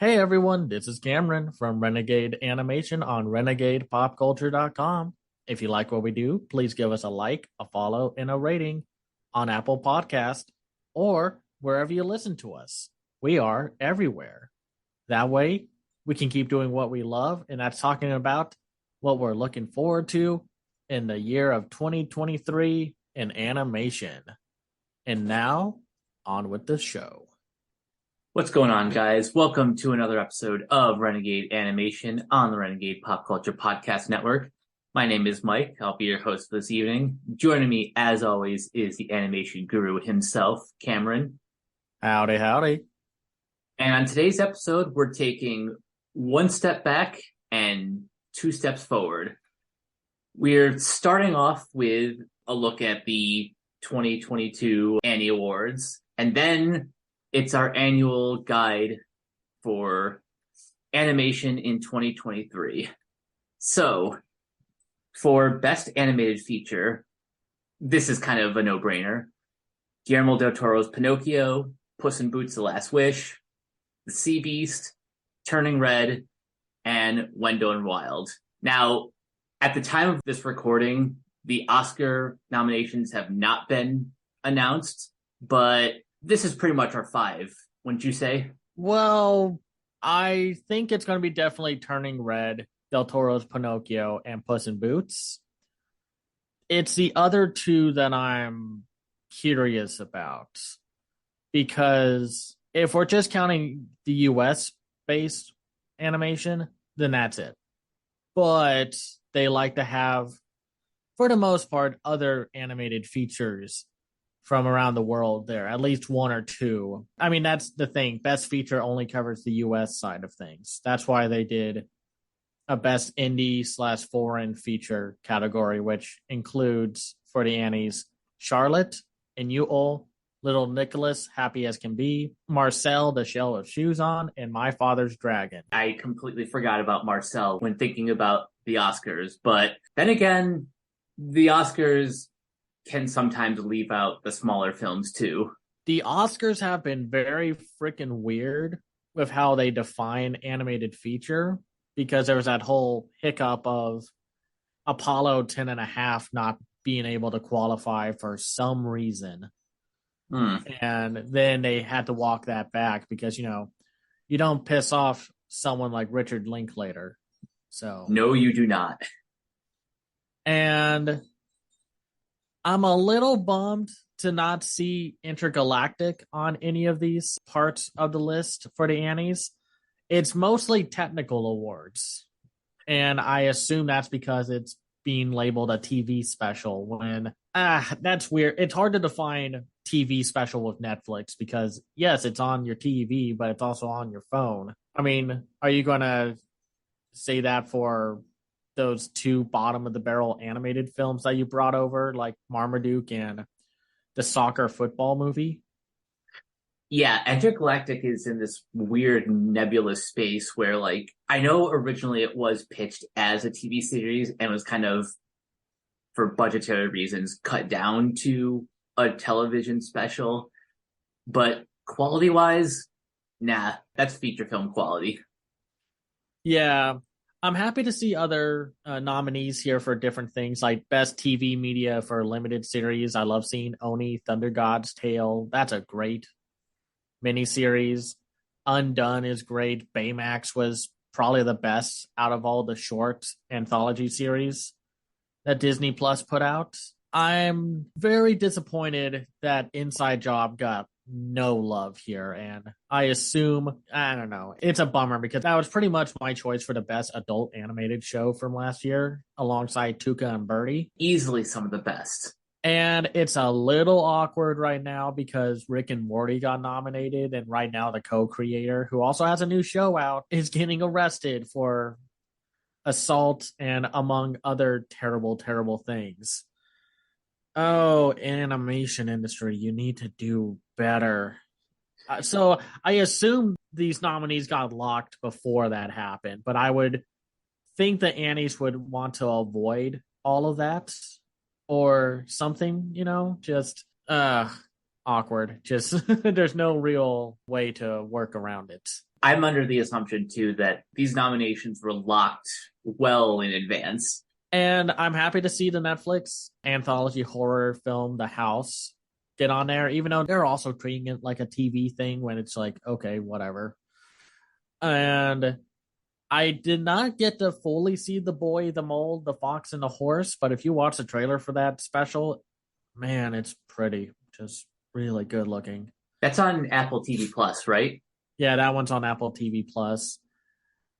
Hey everyone, this is Cameron from Renegade Animation on renegadepopculture.com. If you like what we do, please give us a like, a follow, and a rating on Apple Podcast or wherever you listen to us. We are everywhere. That way, we can keep doing what we love, and that's talking about what we're looking forward to in the year of 2023 in animation. And now, on with the show. What's going on, guys? Welcome to another episode of Renegade Animation on the Renegade Pop Culture Podcast Network. My name is Mike. I'll be your host for this evening. Joining me, as always, is the animation guru himself, Cameron. Howdy, howdy. And on today's episode, we're taking one step back and two steps forward. We're starting off with a look at the 2022 Annie Awards, and then it's our annual guide for animation in 2023. So, for Best Animated Feature, this is kind of a no-brainer. Guillermo del Toro's Pinocchio, Puss in Boots: The Last Wish, The Sea Beast, Turning Red, and When Going Wild. Now, at the time of this recording, the Oscar nominations have not been announced, but this is pretty much our five, wouldn't you say? Well, I think it's going to be definitely Turning Red, Del Toro's Pinocchio, and Puss in Boots. It's the other two that I'm curious about because if we're just counting the US based animation, then that's it. But they like to have, for the most part, other animated features from around the world there, at least one or two. I mean, that's the thing. Best feature only covers the US side of things. That's why they did a best indie/foreign feature category, which includes for the Annies Charlotte and Ewell, Little Nicholas, Happy as Can Be, Marcel, The Shell of Shoes On, and My Father's Dragon. I completely forgot about Marcel when thinking about the Oscars, but then again, the Oscars can sometimes leave out the smaller films too. The Oscars have been very freaking weird with how they define animated feature because there was that whole hiccup of Apollo 10 and a half not being able to qualify for some reason. And then they had to walk that back because, you don't piss off someone like Richard Linklater. So no, you do not. And I'm a little bummed to not see Intergalactic on any of these parts of the list for the Annies. It's mostly technical awards. And I assume that's because it's being labeled a TV special when, that's weird. It's hard to define TV special with Netflix because, yes, it's on your TV, but it's also on your phone. I mean, are you going to say that for those two bottom of the barrel animated films that you brought over, like Marmaduke and the soccer football movie? Yeah, Intergalactic is in this weird nebulous space where, like, I know originally it was pitched as a TV series and was kind of, for budgetary reasons, cut down to a television special. But quality-wise, nah, that's feature film quality. Yeah, I'm happy to see other nominees here for different things, like Best TV Media for Limited Series. I love seeing Oni, Thunder God's Tale. That's a great miniseries. Undone is great. Baymax was probably the best out of all the short anthology series that Disney Plus put out. I'm very disappointed that Inside Job got no love here, and I assume, I don't know, it's a bummer because that was pretty much my choice for the best adult animated show from last year alongside Tuca and Birdie. Easily some of the best. And it's a little awkward right now because Rick and Morty got nominated, and right now the co-creator, who also has a new show out, is getting arrested for assault and among other terrible, terrible things. Oh, animation industry, you need to do better. So I assume these nominees got locked before that happened, but I would think the Annies would want to avoid all of that or something, just awkward. Just there's no real way to work around it. I'm under the assumption too that these nominations were locked well in advance. And I'm happy to see the Netflix anthology horror film, The House, get on there, even though they're also treating it like a TV thing when it's like, okay, whatever. And I did not get to fully see The Boy, the Mole, the Fox, and the Horse, but if you watch the trailer for that special, man, it's pretty. Just really good looking. That's on Apple TV Plus, right? Yeah, that one's on Apple TV Plus.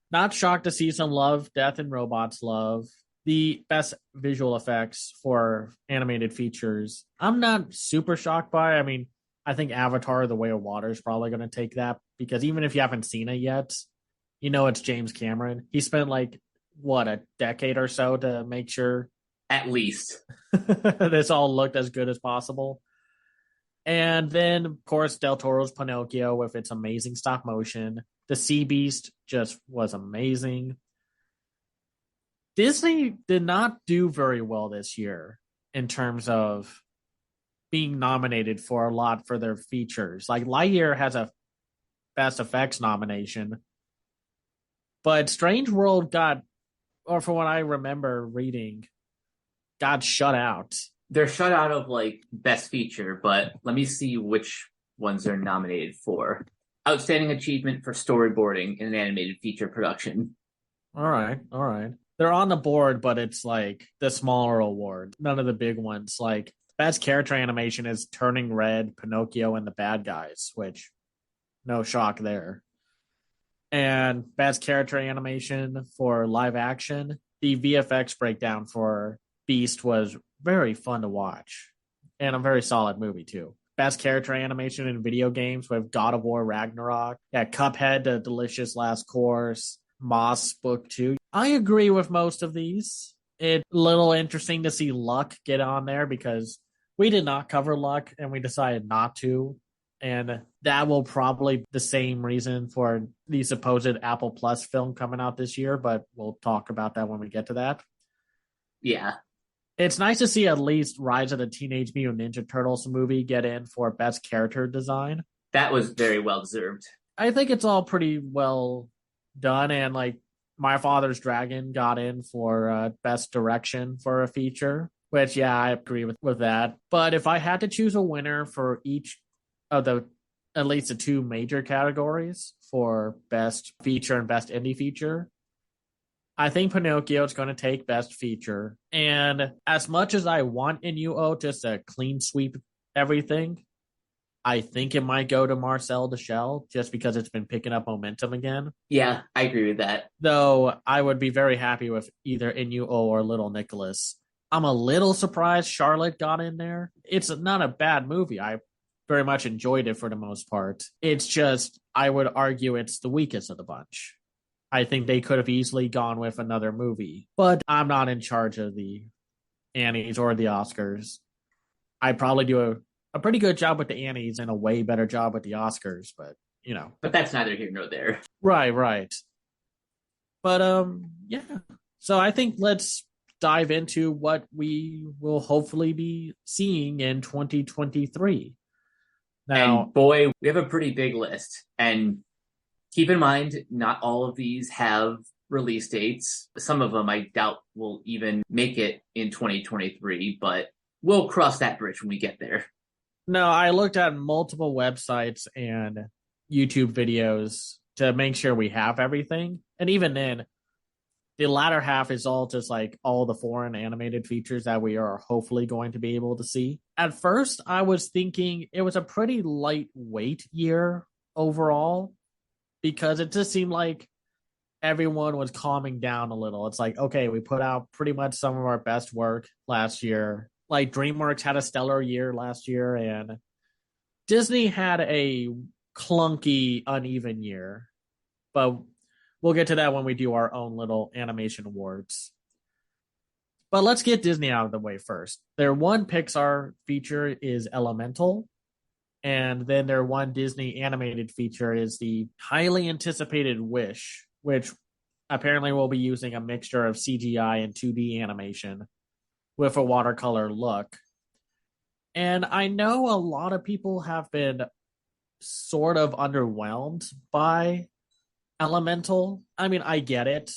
Not shocked to see some love, Death and Robots love. The best visual effects for animated features. I'm not super shocked by. I mean, I think Avatar: The Way of Water is probably going to take that because even if you haven't seen it yet, you know it's James Cameron. He spent like what a decade or so to make sure At least. this all looked as good as possible. And then, of course, Del Toro's Pinocchio with its amazing stop motion. The Sea Beast just was amazing. Disney did not do very well this year in terms of being nominated for a lot for their features. Like Lightyear has a Best Effects nomination, but Strange World got, or from what I remember reading, got shut out. They're shut out of like best feature, but let me see which ones they're nominated for. Outstanding achievement for storyboarding in an animated feature production. All right, all right. They're on the board, but it's like the smaller awards, none of the big ones. Like best character animation is Turning Red, Pinocchio, and the Bad Guys, which no shock there. And best character animation for live action, the VFX breakdown for Beast was very fun to watch and a very solid movie too. Best character animation in video games with God of War Ragnarok, yeah, Cuphead, The Delicious Last Course, Moss Book 2. I agree with most of these. It's a little interesting to see Luck get on there because we did not cover Luck and we decided not to. And that will probably be the same reason for the supposed Apple Plus film coming out this year, but we'll talk about that when we get to that. Yeah. It's nice to see at least Rise of the Teenage Mutant Ninja Turtles movie get in for best character design. That was very well deserved. I think it's all pretty well done, and like My Father's Dragon got in for best direction for a feature, which yeah, I agree with that. But if I had to choose a winner for each of the at least the two major categories for best feature and best indie feature, I think Pinocchio is going to take best feature. And as much as I want Inuo just to clean sweep everything, I think it might go to Marcel the Shell just because it's been picking up momentum again. Yeah, I agree with that. Though I would be very happy with either Inuo or Little Nicholas. I'm a little surprised Charlotte got in there. It's not a bad movie. I very much enjoyed it for the most part. It's just, I would argue it's the weakest of the bunch. I think they could have easily gone with another movie, but I'm not in charge of the Annies or the Oscars. I probably do a pretty good job with the Annies and a way better job with the Oscars, but you know. But that's neither here nor there. Right. But yeah. So I think let's dive into what we will hopefully be seeing in 2023. Now, and boy, we have a pretty big list. And keep in mind, not all of these have release dates. Some of them I doubt will even make it in 2023, but we'll cross that bridge when we get there. No, I looked at multiple websites and YouTube videos to make sure we have everything. And even then, the latter half is all just like all the foreign animated features that we are hopefully going to be able to see. At first, I was thinking it was a pretty lightweight year overall because it just seemed like everyone was calming down a little. It's like, okay, we put out pretty much some of our best work last year. Like DreamWorks had a stellar year last year, and Disney had a clunky, uneven year. But we'll get to that when we do our own little animation awards. But let's get Disney out of the way first. Their one Pixar feature is Elemental, and then their one Disney animated feature is the highly anticipated Wish, which apparently will be using a mixture of CGI and 2D animation with a watercolor look. And I know a lot of people have been sort of underwhelmed by elemental. I mean, I get it.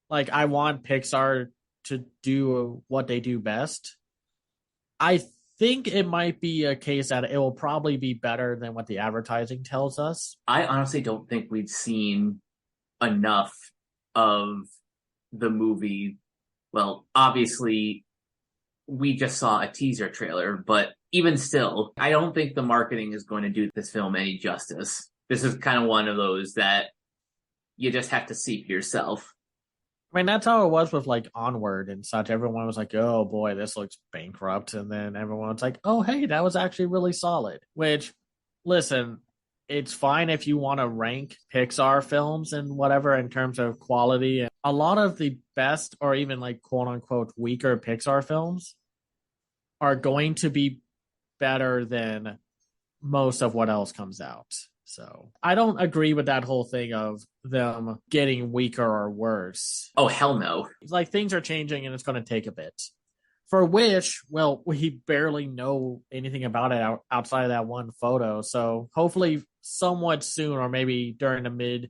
Like, I want Pixar to do what they do best. I think it might be a case that it will probably be better than what the advertising tells us. I honestly don't think we've seen enough of the movie. Well, obviously, we just saw a teaser trailer, but even still, I don't think the marketing is going to do this film any justice. This is kind of one of those that you just have to see for yourself. I mean, that's how it was with like Onward and such. Everyone was like, oh boy, this looks bankrupt. And then everyone's like, oh, hey, that was actually really solid. Which, listen, it's fine if you want to rank Pixar films and whatever in terms of quality. And a lot of the best or even like quote unquote weaker Pixar films are going to be better than most of what else comes out. So I don't agree with that whole thing of them getting weaker or worse. Oh, hell no. Like things are changing and it's going to take a bit. For which, well, we barely know anything about it outside of that one photo. So hopefully, somewhat soon, or maybe during the mid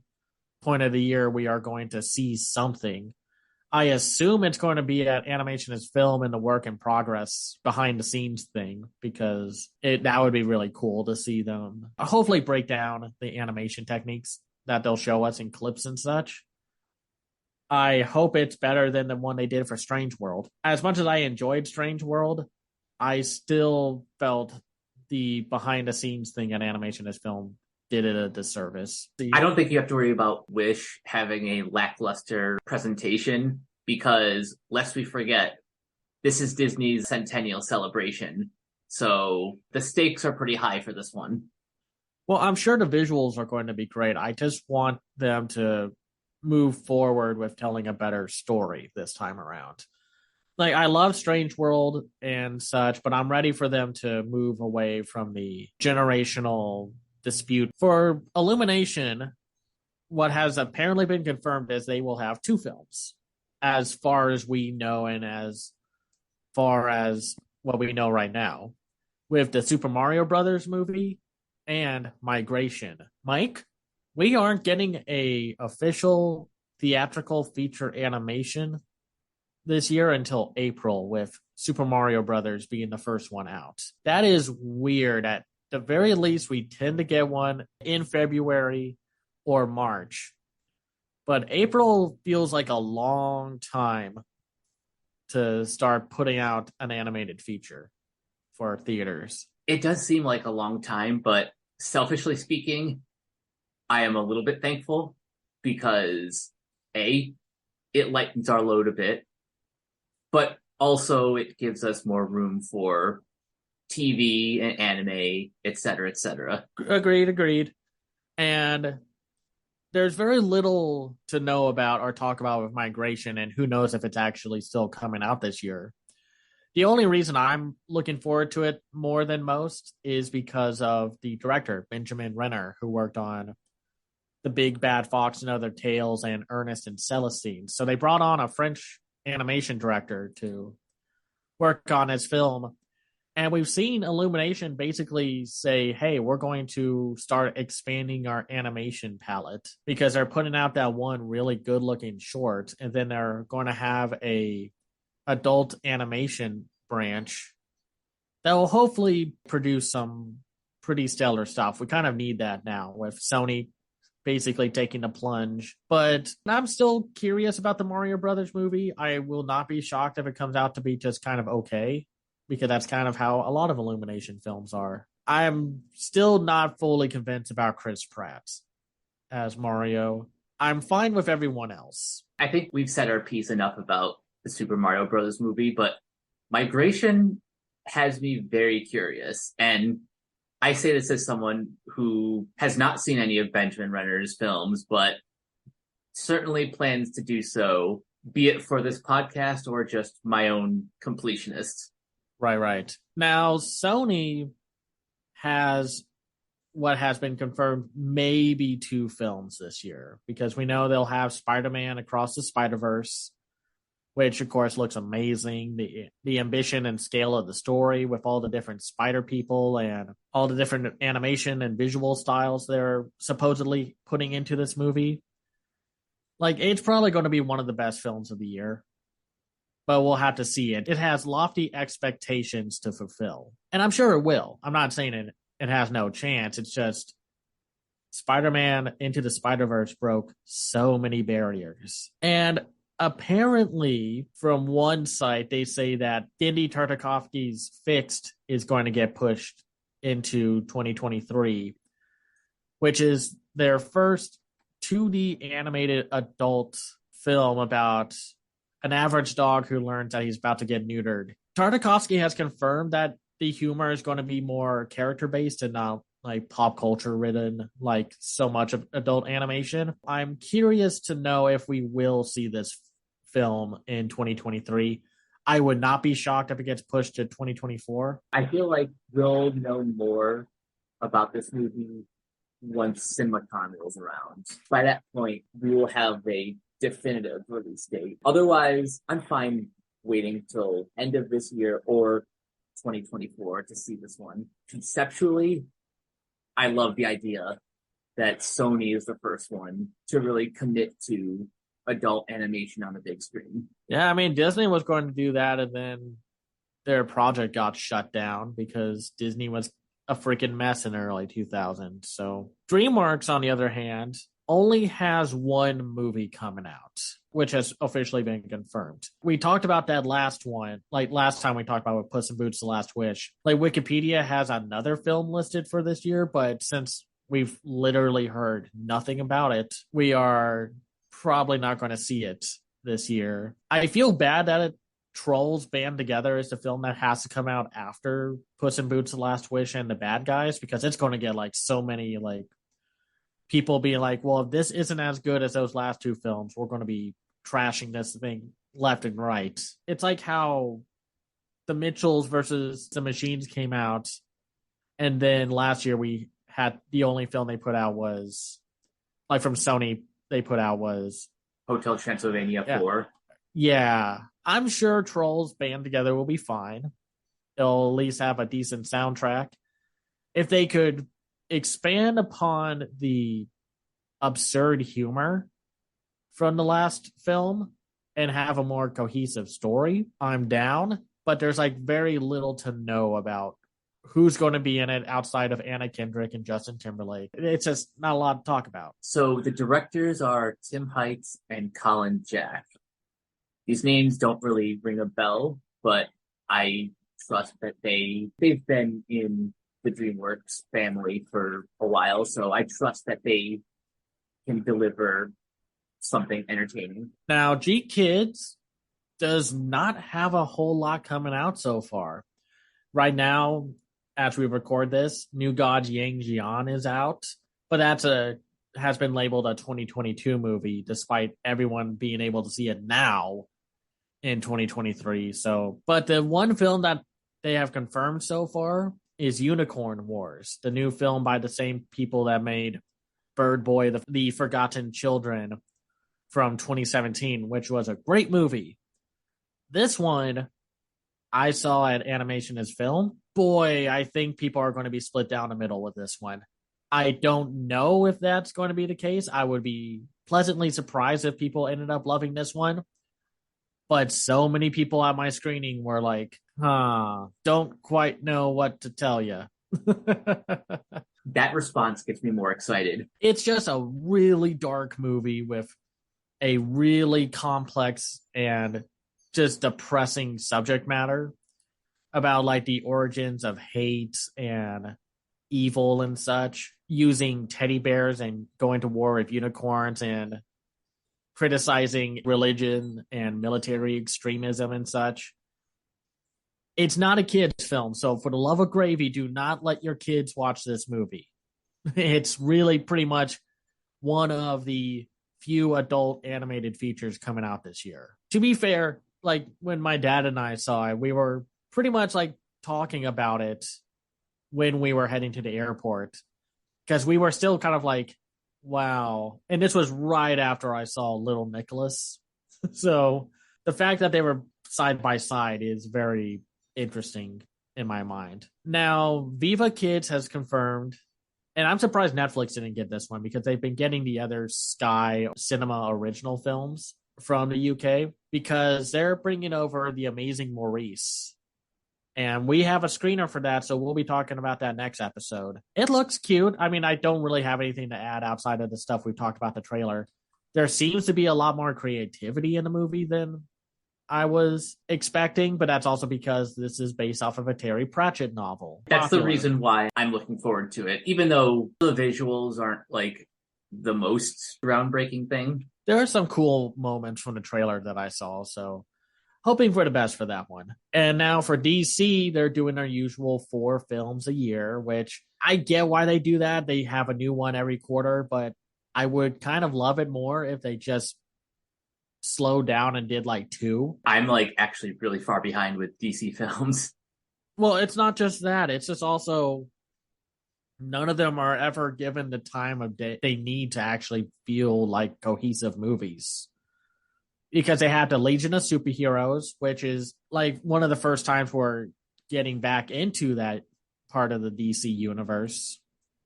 point of the year, we are going to see something. I assume it's going to be at Animation as Film and the work in progress behind the scenes thing because that would be really cool to see them hopefully break down the animation techniques that they'll show us in clips and such. I hope it's better than the one they did for Strange World. As much as I enjoyed Strange World, I still felt the behind the scenes thing at Animation as Film did it a disservice. I don't think you have to worry about Wish having a lackluster presentation because, lest we forget, this is Disney's centennial celebration. So the stakes are pretty high for this one. Well, I'm sure the visuals are going to be great. I just want them to move forward with telling a better story this time around. Like, I love Strange World and such, but I'm ready for them to move away from the generational dispute. For Illumination, what has apparently been confirmed is they will have two films, as far as we know and as far as what we know right now, with the Super Mario Brothers movie and Migration. Mike, we aren't getting a official theatrical feature animation this year until April, with Super Mario Brothers being the first one out. That is weird. At the very least, we tend to get one in February or March. But April feels like a long time to start putting out an animated feature for theaters. It does seem like a long time, but selfishly speaking, I am a little bit thankful because A, it lightens our load a bit, but also it gives us more room for TV and anime, etc., etc. Agreed. And there's very little to know about or talk about with Migration, and who knows if it's actually still coming out this year. The only reason I'm looking forward to it more than most is because of the director, Benjamin Renner, who worked on The Big Bad Fox and Other Tales and Ernest and Celestine. So they brought on a French animation director to work on his film. And we've seen Illumination basically say, hey, we're going to start expanding our animation palette because they're putting out that one really good looking short. And then they're going to have a adult animation branch that will hopefully produce some pretty stellar stuff. We kind of need that now with Sony basically taking the plunge. But I'm still curious about the Mario Brothers movie. I will not be shocked if it comes out to be just kind of okay, because that's kind of how a lot of Illumination films are. I'm still not fully convinced about Chris Pratt as Mario. I'm fine with everyone else. I think we've said our piece enough about the Super Mario Brothers movie, but Migration has me very curious. And I say this as someone who has not seen any of Benjamin Renner's films, but certainly plans to do so, be it for this podcast or just my own completionist. Right. Now, Sony has what has been confirmed maybe two films this year, because we know they'll have Spider-Man Across the Spider-Verse, which of course looks amazing. The ambition and scale of the story with all the different spider people and all the different animation and visual styles they're supposedly putting into this movie. Like, it's probably going to be one of the best films of the year, but we'll have to see it. It has lofty expectations to fulfill, and I'm sure it will. I'm not saying it has no chance. It's just Spider-Man Into the Spider-Verse broke so many barriers. And apparently, from one site, they say that Genndy Tartakovsky's Fixed is going to get pushed into 2023, which is their first 2D animated adult film about an average dog who learns that he's about to get neutered. Tartakovsky has confirmed that the humor is going to be more character based and not like pop culture ridden like so much of adult animation. I'm curious to know if we will see this film in 2023. I would not be shocked if it gets pushed to 2024. I feel like we'll know more about this movie once CinemaCon rolls around. By that point, we will have a definitive release date. Otherwise, I'm fine waiting till end of this year or 2024 to see this one. Conceptually, I love the idea that Sony is the first one to really commit to adult animation on the big screen. Yeah, I mean, Disney was going to do that, and then their project got shut down because Disney was a freaking mess in the early 2000s. So DreamWorks, on the other hand, only has one movie coming out, which has officially been confirmed. We talked about that last one, like last time we talked about with Puss in Boots: The Last Wish. Like, Wikipedia has another film listed for this year, but since we've literally heard nothing about it, we are probably not going to see it this year. I feel bad that Trolls Band Together is the film that has to come out after Puss in Boots: The Last Wish and The Bad Guys, because it's going to get like so many like people being like, well, if this isn't as good as those last two films, we're going to be trashing this thing left and right. It's like how the Mitchells versus the Machines came out, and then last year we had the only film they put out was like from Sony. They put out was Hotel Transylvania 4. Yeah, I'm sure Trolls Band Together will be fine. They'll at least have a decent soundtrack. If they could expand upon the absurd humor from the last film and have a more cohesive story, I'm down. But there's like very little to know about who's going to be in it outside of Anna Kendrick and Justin Timberlake. It's just not a lot to talk about. So the directors are Tim Heights and Colin Jack. These names don't really ring a bell, but I trust that they've been in the DreamWorks family for a while, so I trust that they can deliver something entertaining. Now, GKIDS does not have a whole lot coming out so far. Right now, as we record this, New Gods Yang Jian is out, but has been labeled a 2022 movie, despite everyone being able to see it now in 2023. So, but the one film that they have confirmed so far is Unicorn Wars, the new film by the same people that made Bird Boy, the Forgotten Children from 2017, which was a great movie. This one I saw at Animation as Film. Boy, I think people are going to be split down the middle with this one. I don't know if that's going to be the case. I would be pleasantly surprised if people ended up loving this one. But so many people at my screening were like, don't quite know what to tell you. That response gets me more excited. It's just a really dark movie with a really complex and just depressing subject matter about like the origins of hate and evil and such, using teddy bears and going to war with unicorns and criticizing religion and military extremism and such. It's not a kid's film, so for the love of gravy, do not let your kids watch this movie. It's really pretty much one of the few adult animated features coming out this year. To be fair, like when my dad and I saw it, we were pretty much like talking about it when we were heading to the airport, because we were still kind of like, wow. And this was right after I saw Little Nicholas. So the fact that they were side by side is very interesting in my mind. Now, Viva Kids has confirmed, and I'm surprised Netflix didn't get this one because they've been getting the other Sky Cinema original films from the UK because they're bringing over The Amazing Maurice. And we have a screener for that, so we'll be talking about that next episode. It looks cute. I mean, I don't really have anything to add outside of the stuff we've talked about the trailer. There seems to be a lot more creativity in the movie than I was expecting, but that's also because this is based off of a Terry Pratchett novel. That's the Popular. reason why I'm looking forward to it, even though the visuals aren't like the most groundbreaking thing. There are some cool moments from the trailer that I saw, so hoping for the best for that one. And now for DC, they're doing their usual 4 films a year, which I get why they do that. They have a new one every quarter, but I would kind of love it more if they just slowed down and did like 2. I'm like actually really far behind with DC films. Well, it's not just that. It's just also none of them are ever given the time of day they need to actually feel like cohesive movies. Because they had the Legion of Superheroes, which is like one of the first times we're getting back into that part of the DC universe.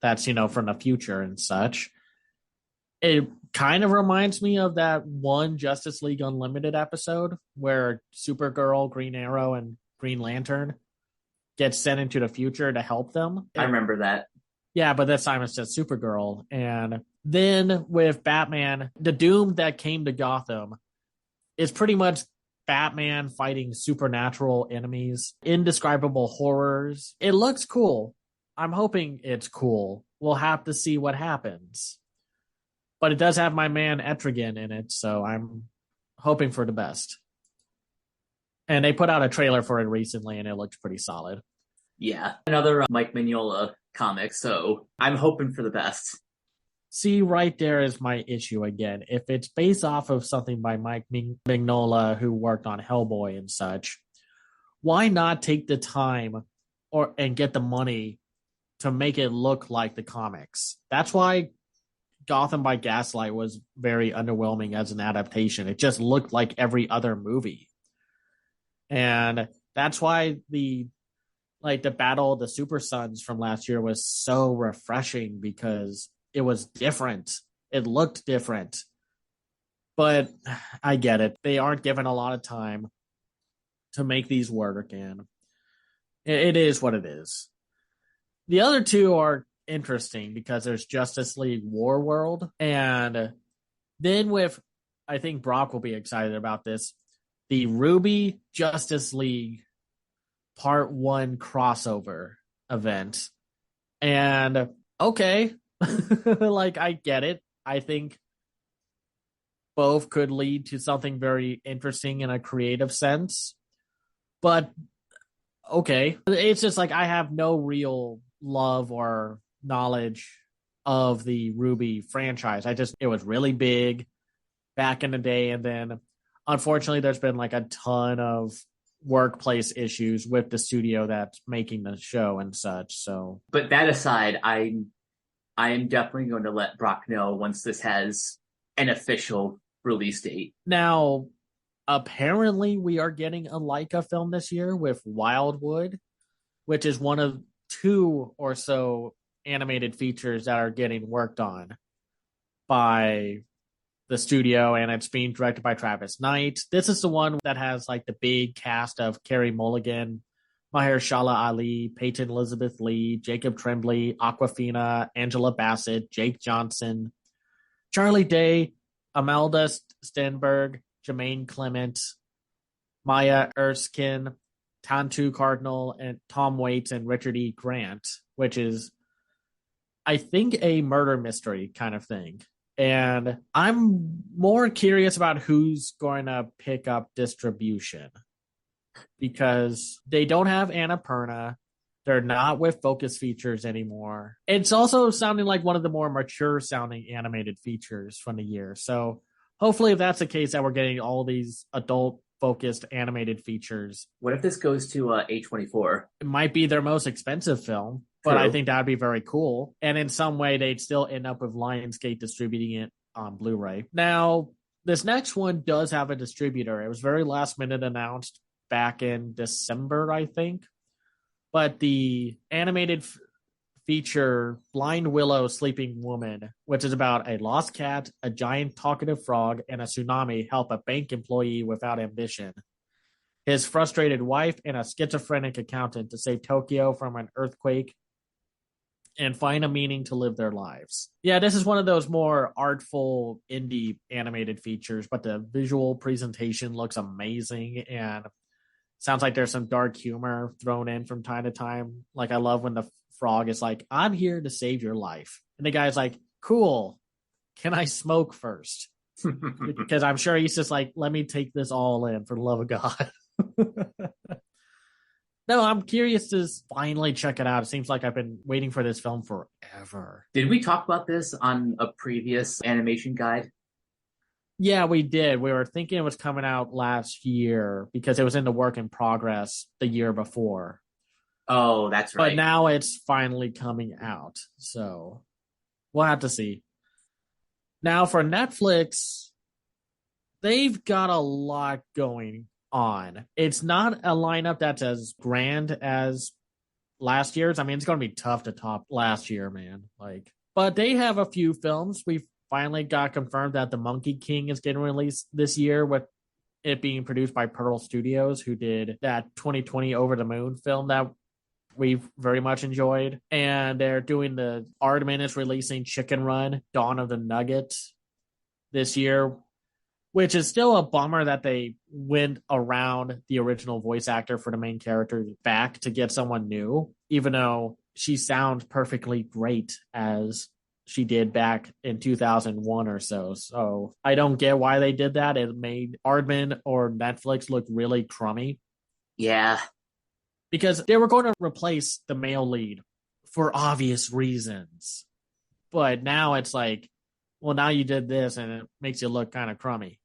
That's, from the future and such. It kind of reminds me of that one Justice League Unlimited episode where Supergirl, Green Arrow, and Green Lantern get sent into the future to help them. I remember that. Yeah, but this time it's just Supergirl. And then with Batman, the doom that came to Gotham is pretty much Batman fighting supernatural enemies, indescribable horrors. It looks cool. I'm hoping it's cool. We'll have to see what happens. But it does have my man Etrigan in it, so I'm hoping for the best. And they put out a trailer for it recently, and it looked pretty solid. Yeah, another Mike Mignola comic, so I'm hoping for the best. See, right there is my issue again. If it's based off of something by Mike Mignola, who worked on Hellboy and such, why not take the time and get the money to make it look like the comics? That's why Gotham by Gaslight was very underwhelming as an adaptation. It just looked like every other movie. And that's why the Battle of the Super Sons from last year was so refreshing because it was different. It looked different. But I get it. They aren't given a lot of time to make these work, and it is what it is. The other 2 are interesting because there's Justice League War World, and then I think Brock will be excited about this, the Ruby Justice League Part 1 crossover event. And okay, I get it. I think both could lead to something very interesting in a creative sense. But okay, it's just I have no real love or knowledge of the Ruby franchise. It was really big back in the day, and then unfortunately there's been a ton of workplace issues with the studio that's making the show and such. So, but that aside, I am definitely going to let Brock know once this has an official release date. Now, apparently we are getting a Leica film this year with Wildwood, which is one of 2 or so animated features that are getting worked on by the studio, and it's being directed by Travis Knight. This is the one that has the big cast of Carey Mulligan, Mahershala Ali, Peyton Elizabeth Lee, Jacob Tremblay, Awkwafina, Angela Bassett, Jake Johnson, Charlie Day, Imelda Stenberg, Jermaine Clement, Maya Erskine, Tantu Cardinal, and Tom Waits, and Richard E. Grant, which is, I think, a murder mystery kind of thing. And I'm more curious about who's going to pick up distribution because they don't have Annapurna. They're not with Focus Features anymore. It's also sounding like one of the more mature sounding animated features from the year. So hopefully if that's the case, that we're getting all these adult focused animated features. What if this goes to A24? It might be their most expensive film, but True. I think that would be very cool. And in some way, they'd still end up with Lionsgate distributing it on Blu-ray. Now, This next one does have a distributor. It was very last minute announced back in December, I think. But the animated feature Blind Willow Sleeping Woman, which is about a lost cat, a giant talkative frog, and a tsunami help a bank employee without ambition, his frustrated wife, and a schizophrenic accountant to save Tokyo from an earthquake and find a meaning to live their lives. Yeah, this is one of those more artful indie animated features, but the visual presentation looks amazing and sounds like there's some dark humor thrown in from time to time. Like, I love when the frog is like, I'm here to save your life. And the guy's like, cool. Can I smoke first? Because I'm sure he's just like, let me take this all in for the love of God. No, I'm curious to finally check it out. It seems like I've been waiting for this film forever. Did we talk about this on a previous animation guide? Yeah, we did. We were thinking it was coming out last year because it was in the work in progress the year before. Oh, that's But right. now it's finally coming out. So we'll have to see. Now for Netflix, they've got a lot going on. It's not a lineup that's as grand as last year's. I mean, it's going to be tough to top last year, man. Like, but they have a few films. We've finally got confirmed that The Monkey King is getting released this year, with it being produced by Pearl Studios, who did that 2020 Over the Moon film that we've very much enjoyed. And they're doing the Aardman is releasing Chicken Run, Dawn of the Nugget this year, which is still a bummer that they went around the original voice actor for the main character back to get someone new, even though she sounds perfectly great as she did back in 2001 or so. So I don't get why they did that. It made Aardman or Netflix look really crummy. Yeah. Because they were going to replace the male lead for obvious reasons. But now it's like, well, now you did this and it makes you look kind of crummy.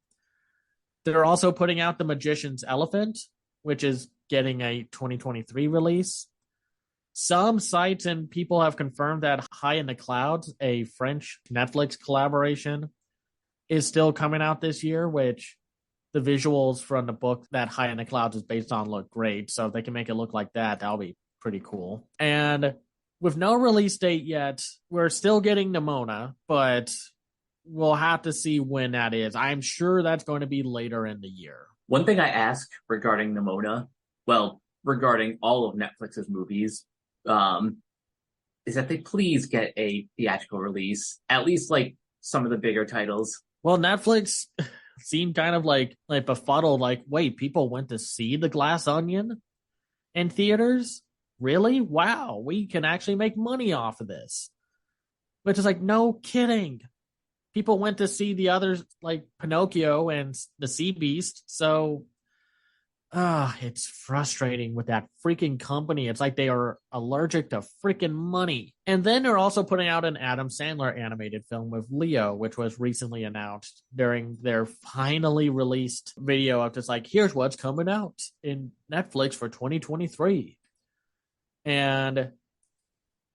They're also putting out The Magician's Elephant, which is getting a 2023 release. Some sites and people have confirmed that High in the Clouds, a French Netflix collaboration, is still coming out this year, which the visuals from the book that High in the Clouds is based on look great. So if they can make it look like that, that'll be pretty cool. And with no release date yet, we're still getting Nimona, but we'll have to see when that is. I'm sure that's going to be later in the year. One thing I ask regarding Nimona, well, regarding all of Netflix's movies, is that they please get a theatrical release, at least like some of the bigger titles. Well, Netflix seemed kind of like befuddled, like, wait, people went to see The Glass Onion in theaters? Really? Wow, we can actually make money off of this. Which is like, no kidding. People went to see the others, like Pinocchio and the Sea Beast. So, it's frustrating with that freaking company. It's like they are allergic to freaking money. And then they're also putting out an Adam Sandler animated film with Leo, which was recently announced during their finally released video of just like, here's what's coming out in Netflix for 2023. And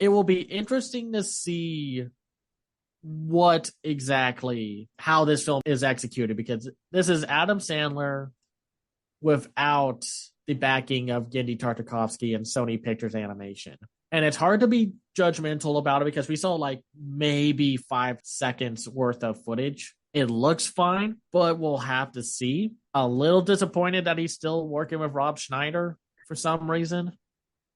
it will be interesting to see what exactly how this film is executed, because this is Adam Sandler without the backing of Gendy Tartakovsky and Sony Pictures Animation. And it's hard to be judgmental about it because we saw like maybe 5 seconds worth of footage. It looks fine, but we'll have to see. A little disappointed that he's still working with Rob Schneider for some reason.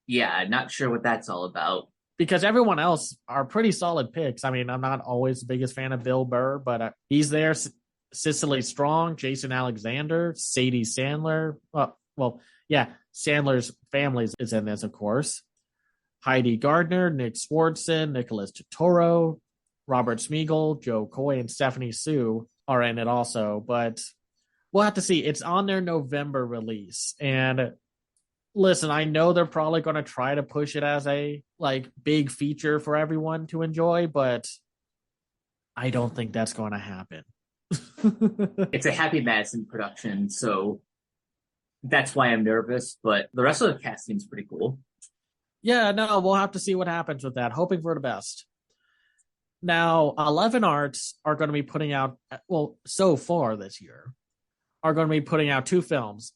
Yeah, not sure what that's all about. Because everyone else are pretty solid picks. I mean, I'm not always the biggest fan of Bill Burr, but he's there. Cicely Strong, Jason Alexander, Sadie Sandler. Sandler's family is in this, of course. Heidi Gardner, Nick Swardson, Nicholas Totoro, Robert Smigel, Joe Coy, and Stephanie Sue are in it also. But we'll have to see. It's on their November release. And listen, I know they're probably going to try to push it as a like big feature for everyone to enjoy, but I don't think that's going to happen. It's a Happy Madison production, so that's why I'm nervous, but the rest of the cast seems pretty cool. Yeah, no, we'll have to see what happens with that. Hoping for the best. Now, 11 Arts are going to be putting out, well, so far this year, are going to be putting out two films: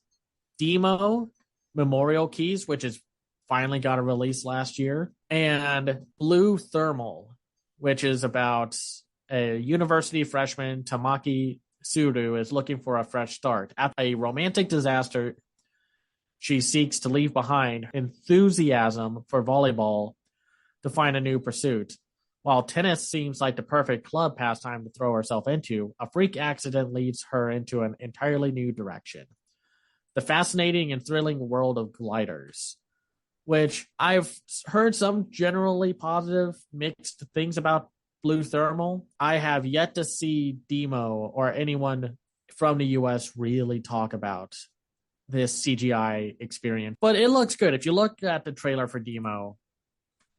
Demo, Memorial Keys, which is finally got a release last year, and Blue Thermal, which is about a university freshman, Tamaki Suru, is looking for a fresh start. After a romantic disaster, she seeks to leave behind enthusiasm for volleyball to find a new pursuit. While tennis seems like the perfect club pastime to throw herself into, a freak accident leads her into an entirely new direction: the fascinating and thrilling world of gliders, which I've heard some generally positive, mixed things about Blue Thermal. I have yet to see Demo or anyone from the US really talk about this CGI experience, but it looks good. If you look at the trailer for Demo,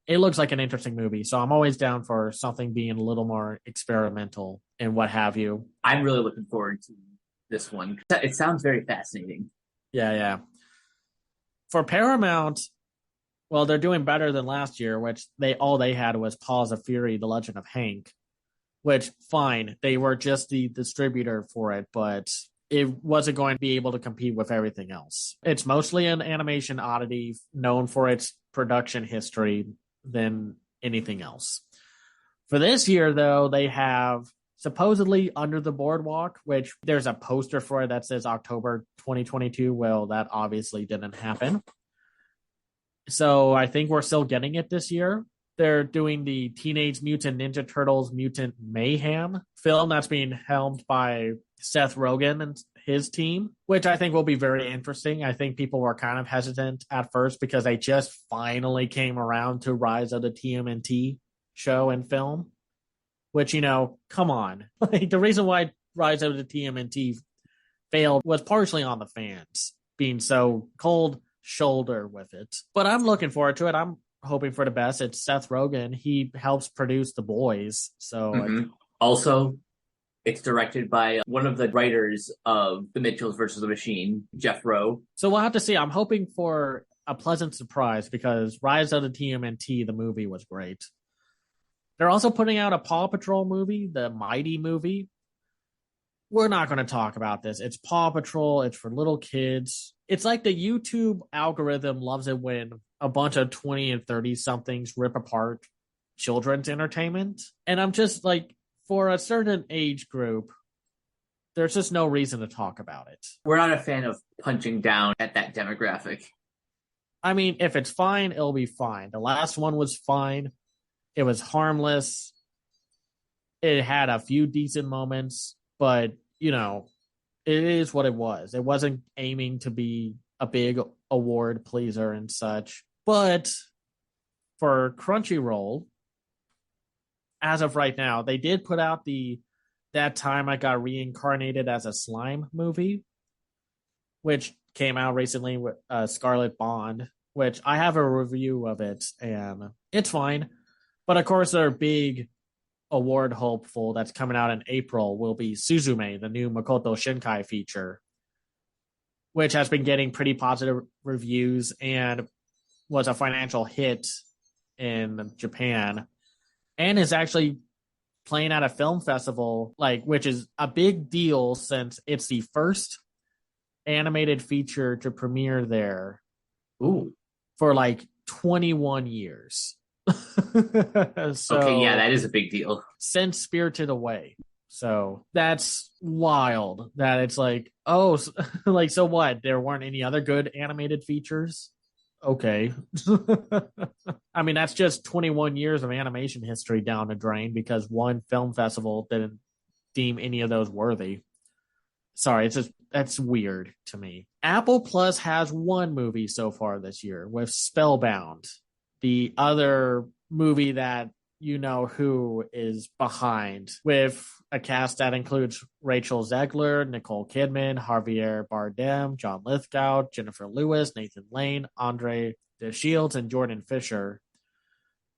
it looks like an interesting movie. So I'm always down for something being a little more experimental and what have you. I'm really looking forward to this one. It sounds very fascinating. Yeah, yeah. For Paramount, well, they're doing better than last year, which they had was Paws of Fury: The Legend of Hank, which fine, they were just the distributor for it, but it wasn't going to be able to compete with everything else. It's mostly an animation oddity known for its production history than anything else. For this year, though, they have supposedly Under the Boardwalk, which there's a poster for it that says October 2022. Well, that obviously didn't happen. So I think we're still getting it this year. They're doing the Teenage Mutant Ninja Turtles Mutant Mayhem film that's being helmed by Seth Rogen and his team, which I think will be very interesting. I think people were kind of hesitant at first because they just finally came around to Rise of the TMNT show and film, which, come on. Like, the reason why Rise of the TMNT failed was partially on the fans being so cold shoulder with it. But I'm looking forward to it. I'm hoping for the best. It's Seth Rogen. He helps produce The Boys. So Also, it's directed by one of the writers of The Mitchells versus the Machine, Jeff Rowe. So we'll have to see. I'm hoping for a pleasant surprise because Rise of the TMNT, the movie, was great. They're also putting out a Paw Patrol movie, the Mighty movie. We're not going to talk about this. It's Paw Patrol. It's for little kids. It's like the YouTube algorithm loves it when a bunch of 20 and 30 somethings rip apart children's entertainment. And I'm just like, for a certain age group, there's just no reason to talk about it. We're not a fan of punching down at that demographic. I mean, if it's fine, it'll be fine. The last one was fine. It was harmless. It had a few decent moments, but, it is what it was. It wasn't aiming to be a big award pleaser and such. But for Crunchyroll, as of right now, they did put out That Time I Got Reincarnated as a Slime movie, which came out recently with Scarlet Bond, which I have a review of it, and it's fine. But of course, their big award hopeful that's coming out in April will be Suzume, the new Makoto Shinkai feature, which has been getting pretty positive reviews and was a financial hit in Japan, and is actually playing at a film festival, which is a big deal since it's the first animated feature to premiere there. Ooh. For 21 years. Okay, yeah, that is a big deal. Since Spirited Away. So that's wild that it's so what? There weren't any other good animated features? Okay. I mean, that's just 21 years of animation history down the drain because one film festival didn't deem any of those worthy. Sorry, that's weird to me. Apple Plus has one movie so far this year with Spellbound, the other movie that who is behind, with a cast that includes Rachel Zegler, Nicole Kidman, Javier Bardem, John Lithgow, Jennifer Lewis, Nathan Lane, Andre DeShields, and Jordan Fisher.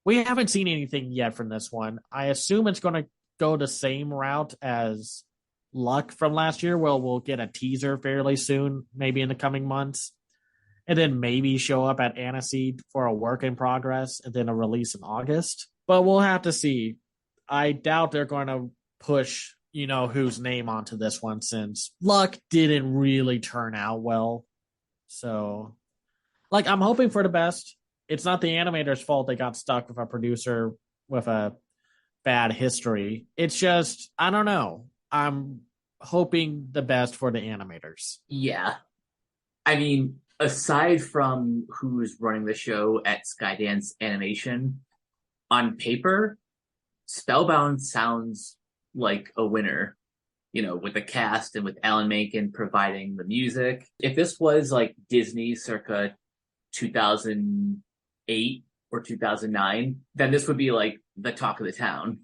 We haven't seen anything yet from this one. I assume it's going to go the same route as Luck from last year. Well, we'll get a teaser fairly soon, maybe in the coming months, and then maybe show up at Aniseed for a work in progress and then a release in August. But we'll have to see. I doubt they're going to push, whose name onto this one since Luck didn't really turn out well. So, like, I'm hoping for the best. It's not the animator's fault they got stuck with a producer with a bad history. It's just, I don't know. I'm hoping the best for the animators. Yeah. I mean, aside from who's running the show at Skydance Animation, on paper, Spellbound sounds like a winner, with the cast and with Alan Menken providing the music. If this was like Disney circa 2008 or 2009, then this would be like the talk of the town.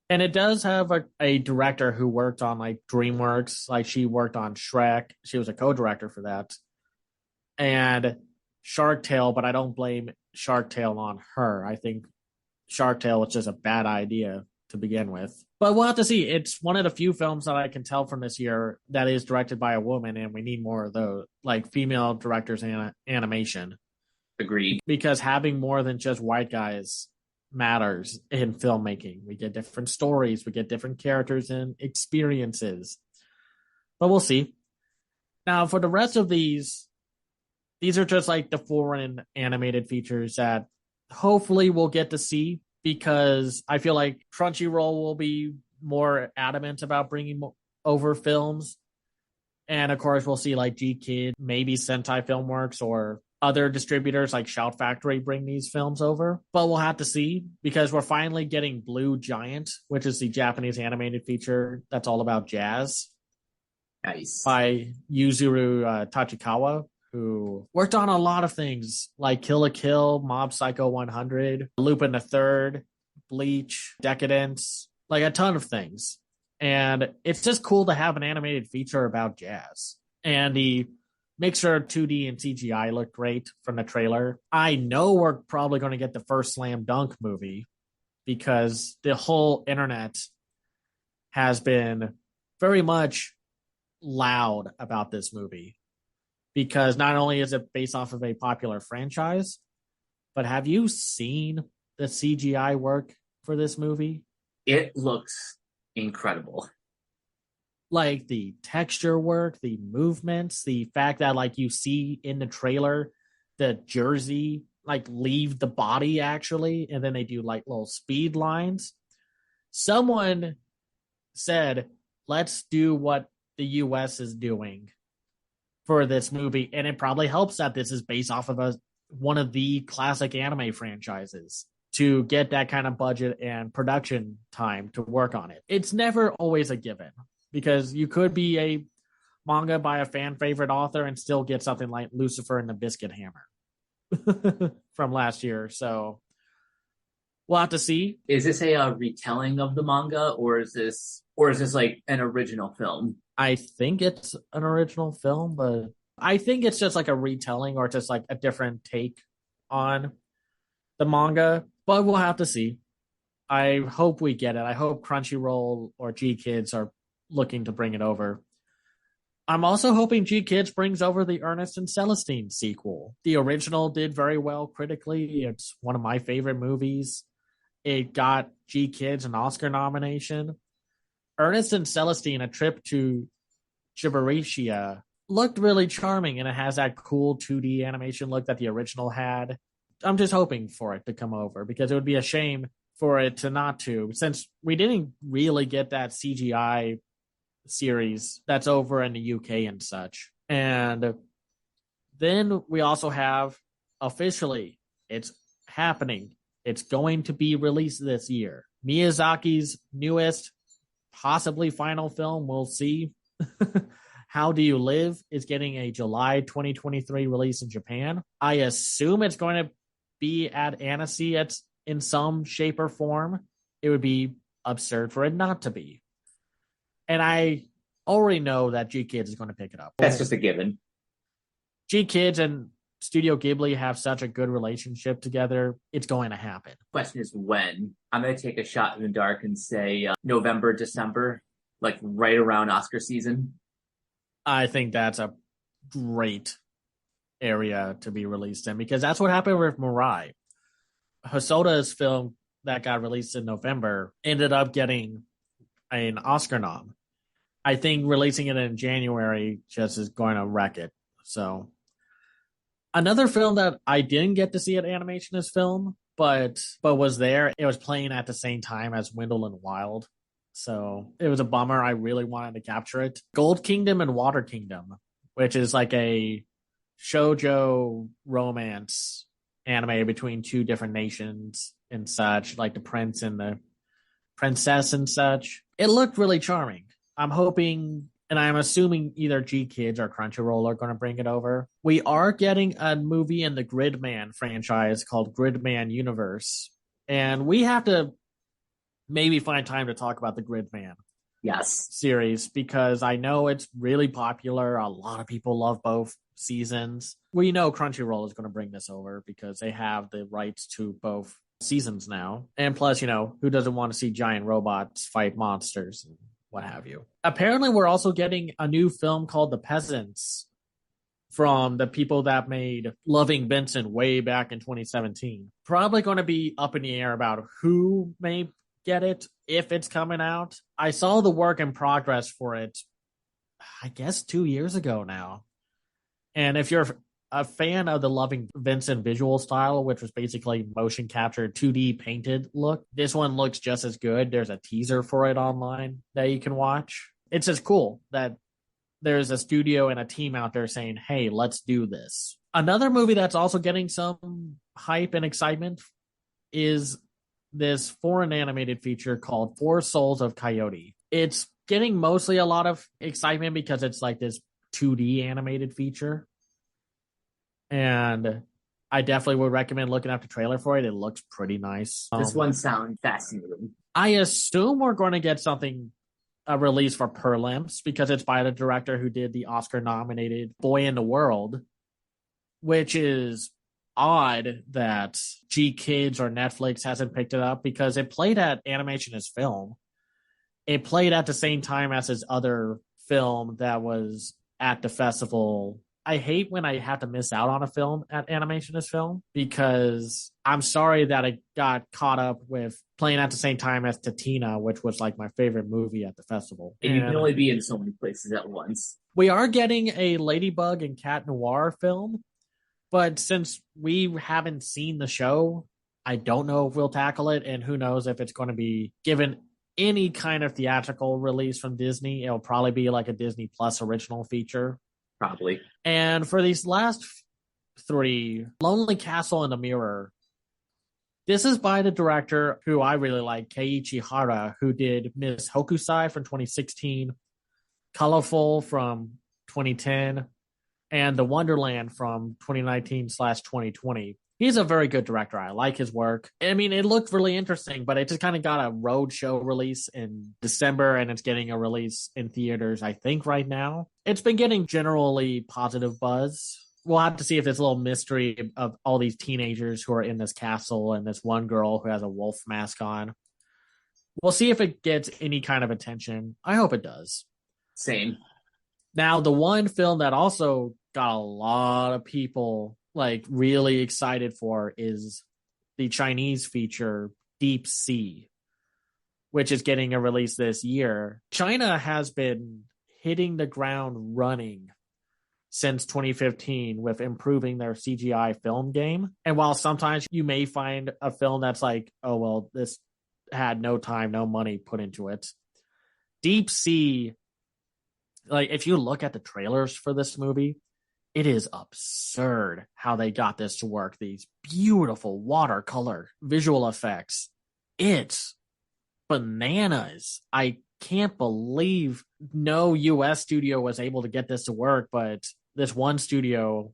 And it does have a director who worked on like DreamWorks. Like she worked on Shrek. She was a co-director for that. And Shark Tale, but I don't blame Shark Tale on her. I think Shark Tale was just a bad idea to begin with. But we'll have to see. It's one of the few films that I can tell from this year that is directed by a woman, and we need more of those, like female directors in animation. Agreed. Because having more than just white guys matters in filmmaking. We get different stories, we get different characters and experiences. But we'll see. Now, for the rest of these are just like the foreign animated features that hopefully we'll get to see, because I feel like Crunchyroll will be more adamant about bringing over films. And of course, we'll see like G Kid, maybe Sentai Filmworks, or other distributors like Shout Factory bring these films over. But we'll have to see, because we're finally getting Blue Giant, which is the Japanese animated feature that's all about jazz. Nice. By Yuzuru Tachikawa, who worked on a lot of things like Kill la Kill, Mob Psycho 100, Lupin the Third, Bleach, Decadence, like a ton of things. And it's just cool to have an animated feature about jazz. And the mixture of 2D and CGI looked great from the trailer. I know we're probably going to get the first Slam Dunk movie, because the whole internet has been very much loud about this movie, because not only is it based off of a popular franchise, but have you seen the CGI work for this movie? It looks incredible. Like the texture work, the movements, the fact that like you see in the trailer the jersey like leave the body actually, and then they do like little speed lines. Someone said, let's do what the US is doing for this movie, and it probably helps that this is based off of one of the classic anime franchises, to get that kind of budget and production time to work on it. It's never always a given, because you could be a manga by a fan favorite author and still get something like Lucifer and the Biscuit Hammer from last year. So we'll have to see. Is this a retelling of the manga, or is this like an original film? I think it's an original film, but I think it's just like a retelling, or just like a different take on the manga. But we'll have to see. I hope we get it. I hope Crunchyroll or G Kids are looking to bring it over. I'm also hoping G Kids brings over the Ernest and Celestine sequel. The original did very well critically. It's one of my favorite movies. It got G Kids an Oscar nomination. Ernest and Celestine, A Trip to Chibarishia, looked really charming, and it has that cool 2D animation look that the original had. I'm just hoping for it to come over, because it would be a shame for it to not to, since we didn't really get that CGI series that's over in the UK and such. And then we also have, officially, it's happening. It's going to be released this year. Miyazaki's newest, possibly final film, we'll see. How Do You Live is getting a July 2023 release in Japan. I assume it's going to be at Annecy in some shape or form. It would be absurd for it not to be. And I already know that G Kids is going to pick it up. That's just a given. G Kids and Studio Ghibli have such a good relationship together. It's going to happen. Question is when. I'm going to take a shot in the dark and say November, December, like right around Oscar season. I think that's a great area to be released in, because that's what happened with Mirai. Hosoda's film, that got released in November ended up getting an Oscar nom. I think releasing it in January just is going to wreck it. So another film that I didn't get to see at Animation is Film, but was there. It was playing at the same time as Wendell and Wild. So it was a bummer. I really wanted to capture it. Gold Kingdom and Water Kingdom, which is like a shoujo romance anime between two different nations and such, like the prince and the princess and such. It looked really charming. I'm hoping, and I'm assuming either G Kids or Crunchyroll are going to bring it over. We are getting a movie in the Gridman franchise called Gridman Universe, and we have to maybe find time to talk about the Gridman Yes. series because I know it's really popular. A lot of people love both seasons. We know Crunchyroll is going to bring this over because they have the rights to both seasons now. And plus, who doesn't want to see giant robots fight monsters and what have you? Apparently, we're also getting a new film called The Peasants from the people that made Loving Vincent way back in 2017. Probably going to be up in the air about who may get it if it's coming out. I saw the work in progress for it, I guess 2 years ago now. And if you're a fan of the Loving Vincent visual style, which was basically motion captured 2D painted look, this one looks just as good. There's a teaser for it online that you can watch. It's just cool that there's a studio and a team out there saying, hey, let's do this. Another movie that's also getting some hype and excitement is this foreign animated feature called Four Souls of Coyote. It's getting mostly a lot of excitement because it's like this 2D animated feature. And I definitely would recommend looking up the trailer for it. It looks pretty nice. This one sounds fascinating. I assume we're going to get something a release for Perlimps because it's by the director who did the Oscar-nominated Boy in the World, which is odd that G Kids or Netflix hasn't picked it up because it played at Animation is Film. It played at the same time as his other film that was at the festival. I hate when I have to miss out on a film at Animation is Film because I'm sorry that I got caught up with playing at the same time as Tatina, which was like my favorite movie at the festival. And you can only be in so many places at once. We are getting a Ladybug and Cat Noir film, but since we haven't seen the show, I don't know if we'll tackle it, and who knows if it's going to be given any kind of theatrical release from Disney. It'll probably be like a Disney Plus original feature. Probably. And for these last three, Lonely Castle and the Mirror, this is by the director who I really like, Keiichi Hara, who did Miss Hokusai from 2016, Colorful from 2010, and The Wonderland from 2019/2020. He's a very good director. I like his work. I mean, it looked really interesting, but it just kind of got a roadshow release in December, and it's getting a release in theaters, I think, right now. It's been getting generally positive buzz. We'll have to see if this little mystery of all these teenagers who are in this castle and this one girl who has a wolf mask on. We'll see if it gets any kind of attention. I hope it does. Same. Now, the one film that also got a lot of people like really excited for is the Chinese feature Deep Sea, which is getting a release this year. China has been hitting the ground running since 2015 with improving their CGI film game. And while sometimes you may find a film that's like, oh, well, this had no time, no money put into it, Deep Sea, like if you look at the trailers for this movie, it is absurd how they got this to work. These beautiful watercolor visual effects. It's bananas. I can't believe no US studio was able to get this to work, but this one studio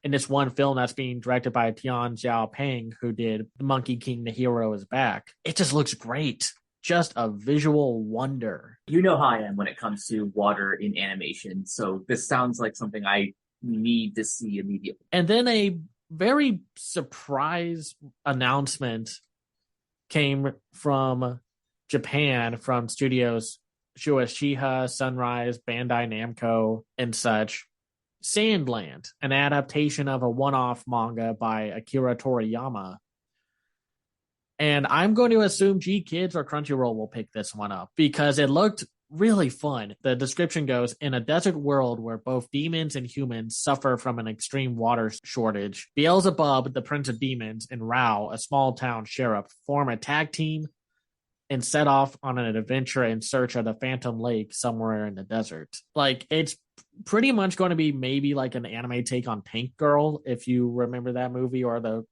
in this one film that's being directed by Tian Xiaoping, who did Monkey King, The Hero Is Back. It just looks great. Just a visual wonder. You know how I am when it comes to water in animation, so this sounds like something I need to see immediately. And then a very surprise announcement came from Japan, from studios Shueisha, Sunrise, Bandai Namco, and such. Sandland, an adaptation of a one-off manga by Akira Toriyama. And I'm going to assume G Kids or Crunchyroll will pick this one up because it looked really fun. The description goes, in a desert world where both demons and humans suffer from an extreme water shortage, Beelzebub, the prince of demons, and Rao, a small town sheriff, form a tag team and set off on an adventure in search of the Phantom Lake somewhere in the desert. Like, it's pretty much going to be maybe like an anime take on Tank Girl, if you remember that movie, or the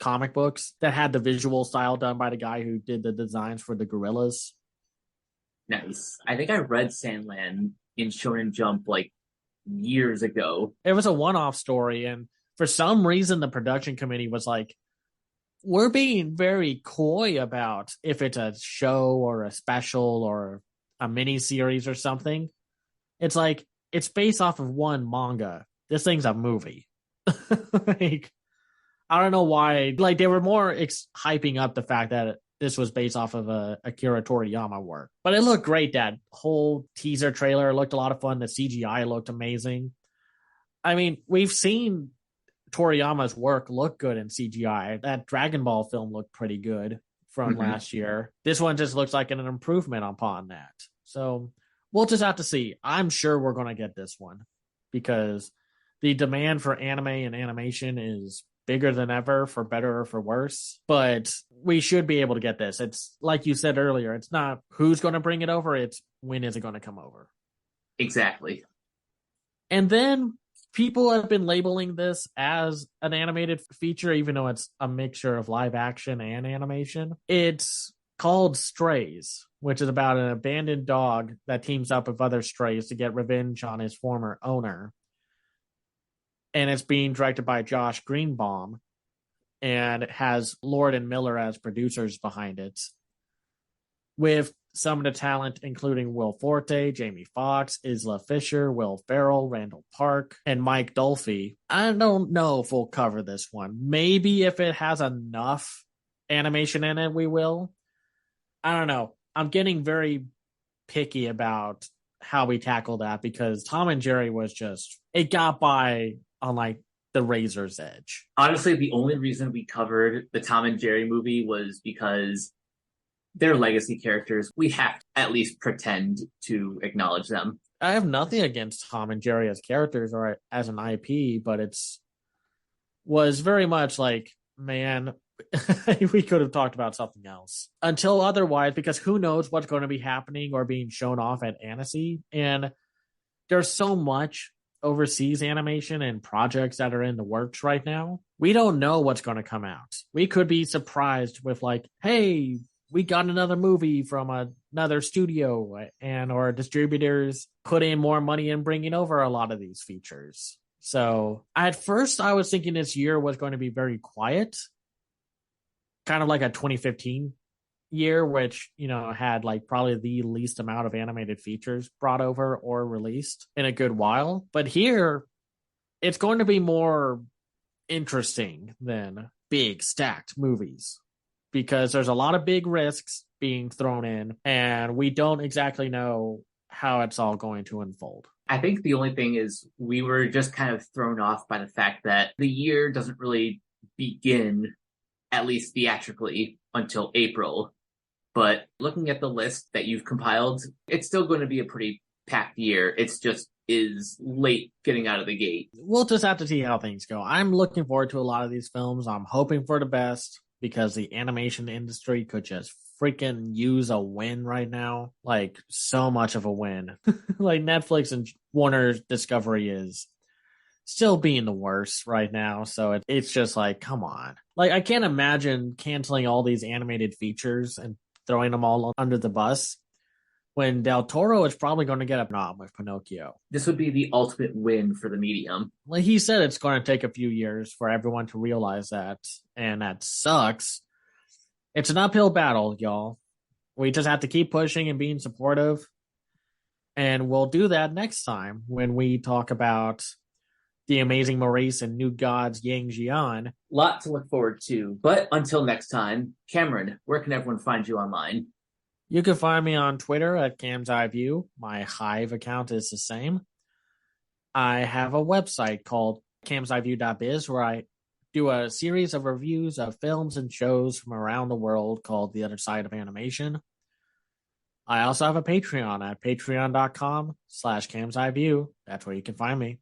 comic books that had the visual style done by the guy who did the designs for the gorillas. Nice. I think I read Sandland in Shonen Jump like years ago. It was a one-off story, and for some reason the production committee was like, we're being very coy about if it's a show or a special or a mini series or something. It's like, it's based off of one manga. This thing's a movie. Like, I don't know why. Like, they were more hyping up the fact that this was based off of a Akira Toriyama work. But it looked great. That whole teaser trailer looked a lot of fun. The CGI looked amazing. I mean, we've seen Toriyama's work look good in CGI. That Dragon Ball film looked pretty good from last year. This one just looks like an improvement upon that. So we'll just have to see. I'm sure we're going to get this one because the demand for anime and animation is bigger than ever, for better or for worse. But we should be able to get this. It's like you said earlier, it's not who's going to bring it over, it's when is it going to come over. Exactly. And then people have been labeling this as an animated feature, even though it's a mixture of live action and animation. It's called Strays, which is about an abandoned dog that teams up with other strays to get revenge on his former owner. And it's being directed by Josh Greenbaum and it has Lord and Miller as producers behind it, with some of the talent including Will Forte, Jamie Foxx, Isla Fisher, Will Ferrell, Randall Park, and Mike Dolphy. I don't know if we'll cover this one. Maybe if it has enough animation in it, we will. I don't know. I'm getting very picky about how we tackle that because Tom and Jerry was just, it got by on like the razor's edge. Honestly, the only reason we covered the Tom and Jerry movie was because they're legacy characters. We have to at least pretend to acknowledge them. I have nothing against Tom and Jerry as characters or as an IP, but it's was very much like, man, we could have talked about something else until otherwise, because who knows what's going to be happening or being shown off at Annecy. And there's so much overseas animation and projects that are in the works right now. We don't know what's going to come out. We could be surprised with like, hey, we got another movie from another studio, and or distributors put in more money in bringing over a lot of these features. So at first I was thinking this year was going to be very quiet, kind of like a 2015 year, which, you know, had like probably the least amount of animated features brought over or released in a good while. But here it's going to be more interesting than big stacked movies because there's a lot of big risks being thrown in and we don't exactly know how it's all going to unfold. I think the only thing is we were just kind of thrown off by the fact that the year doesn't really begin, at least theatrically, until April. But looking at the list that you've compiled, it's still going to be a pretty packed year. It's just is late getting out of the gate. We'll just have to see how things go. I'm looking forward to a lot of these films. I'm hoping for the best because the animation industry could just freaking use a win right now. Like, so much of a win. Like, Netflix and Warner's Discovery is still being the worst right now. So it's just like, come on. Like, I can't imagine canceling all these animated features and throwing them all under the bus when Del Toro is probably going to get a knob with Pinocchio. This would be the ultimate win for the medium. Like he said, it's going to take a few years for everyone to realize that, and that sucks. It's an uphill battle, y'all. We just have to keep pushing and being supportive, and we'll do that next time when we talk about The Amazing Maurice and New Gods Yang Jian. Lot to look forward to. But until next time, Cameron, where can everyone find you online? You can find me on Twitter at Cam's Eye View. My Hive account is the same. I have a website called camseyeview.biz where I do a series of reviews of films and shows from around the world called The Other Side of Animation. I also have a Patreon at patreon.com/CamsEyeView. That's where you can find me.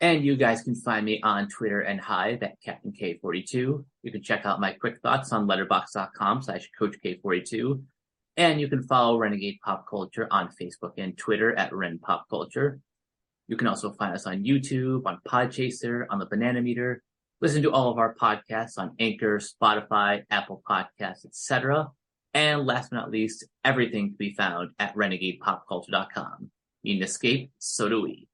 And you guys can find me on Twitter and Hive at Captain K42. You can check out my quick thoughts on letterboxd.com/CoachK42. And you can follow Renegade Pop Culture on Facebook and Twitter at Ren Pop Culture. You can also find us on YouTube, on Podchaser, on the Banana Meter. Listen to all of our podcasts on Anchor, Spotify, Apple Podcasts, etc. And last but not least, everything can be found at renegadepopculture.com. Need an escape? So do we.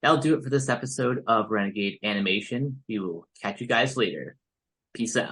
That'll do it for this episode of Renegade Animation. We will catch you guys later. Peace out.